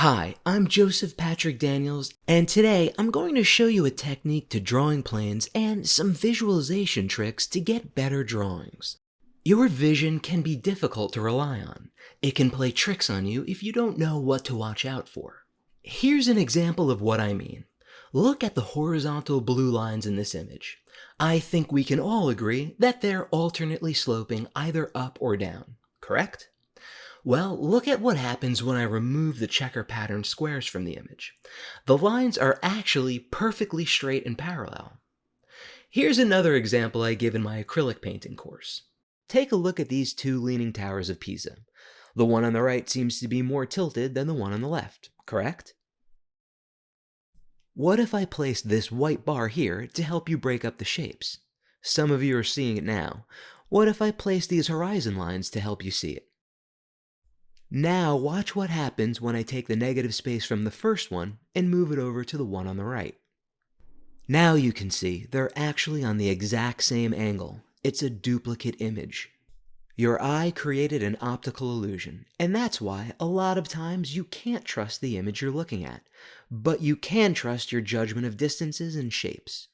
Hi, I'm Joseph Patrick Daniels, and today I'm going to show you a technique to drawing plans and some visualization tricks to get better drawings. Your vision can be difficult to rely on. It can play tricks on you if you don't know what to watch out for. Here's an example of what I mean. Look at the horizontal blue lines in this image. I think we can all agree that they're alternately sloping either up or down, correct? Well, look at what happens when I remove the checker pattern squares from the image. The lines are actually perfectly straight and parallel. Here's another example I give in my acrylic painting course. Take a look at these two leaning towers of Pisa. The one on the right seems to be more tilted than the one on the left, correct? What if I placed this white bar here to help you break up the shapes? Some of you are seeing it now. What if I placed these horizon lines to help you see it? Now watch what happens when I take the negative space from the first one and move it over to the one on the right. Now you can see they're actually on the exact same angle. It's a duplicate image. Your eye created an optical illusion, and that's why a lot of times you can't trust the image you're looking at, but you can trust your judgment of distances and shapes.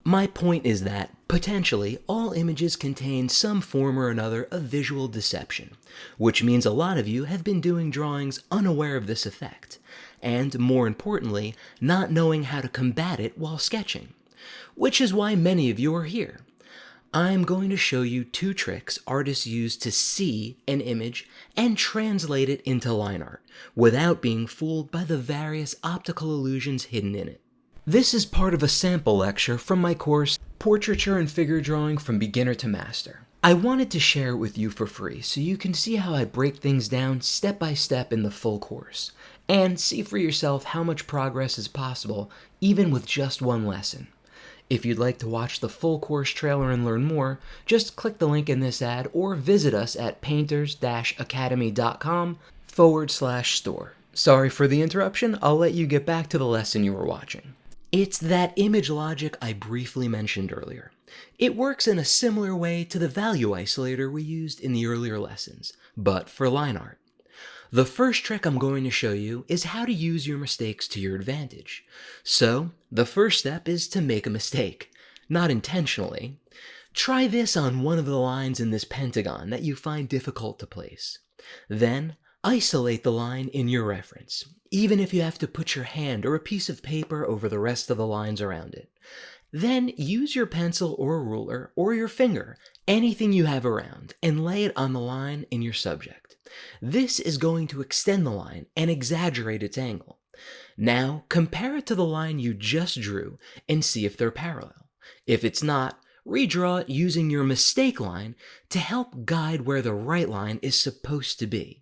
My point is that, potentially, all images contain some form or another of visual deception, which means a lot of you have been doing drawings unaware of this effect, and, more importantly, not knowing how to combat it while sketching, which is why many of you are here. I'm going to show you two tricks artists use to see an image and translate it into line art, without being fooled by the various optical illusions hidden in it. This is part of a sample lecture from my course, Portraiture and Figure Drawing from Beginner to Master. I wanted to share it with you for free so you can see how I break things down step by step in the full course, and see for yourself how much progress is possible even with just one lesson. If you'd like to watch the full course trailer and learn more, just click the link in this ad or visit us at painters-academy.com/store. Sorry for the interruption, I'll let you get back to the lesson you were watching. It's that image logic I briefly mentioned earlier. It works in a similar way to the value isolator we used in the earlier lessons, but for line art. The first trick I'm going to show you is how to use your mistakes to your advantage. So, the first step is to make a mistake, not intentionally. Try this on one of the lines in this pentagon that you find difficult to place. Then, isolate the line in your reference, even if you have to put your hand or a piece of paper over the rest of the lines around it. Then use your pencil or ruler or your finger, anything you have around, and lay it on the line in your subject. This is going to extend the line and exaggerate its angle. Now compare it to the line you just drew and see if they're parallel. If it's not, redraw it using your mistake line to help guide where the right line is supposed to be.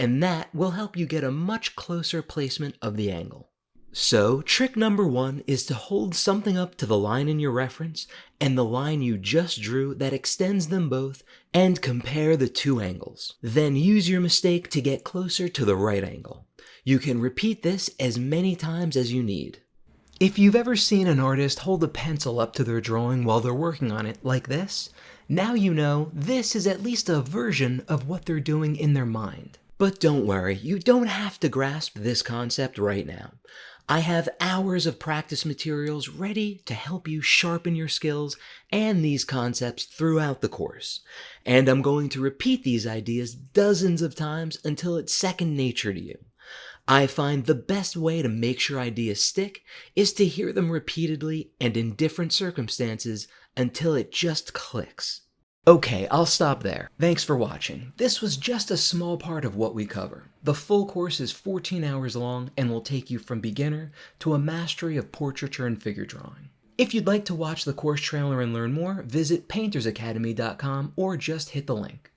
And that will help you get a much closer placement of the angle. So, trick number one is to hold something up to the line in your reference and the line you just drew that extends them both and compare the two angles. Then use your mistake to get closer to the right angle. You can repeat this as many times as you need. If you've ever seen an artist hold a pencil up to their drawing while they're working on it like this, now you know this is at least a version of what they're doing in their mind. But don't worry, you don't have to grasp this concept right now. I have hours of practice materials ready to help you sharpen your skills and these concepts throughout the course. And I'm going to repeat these ideas dozens of times until it's second nature to you. I find the best way to make sure ideas stick is to hear them repeatedly and in different circumstances until it just clicks. Okay, I'll stop there. Thanks for watching. This was just a small part of what we cover. The full course is 14 hours long and will take you from beginner to a mastery of portraiture and figure drawing. If you'd like to watch the course trailer and learn more, visit paintersacademy.com or just hit the link.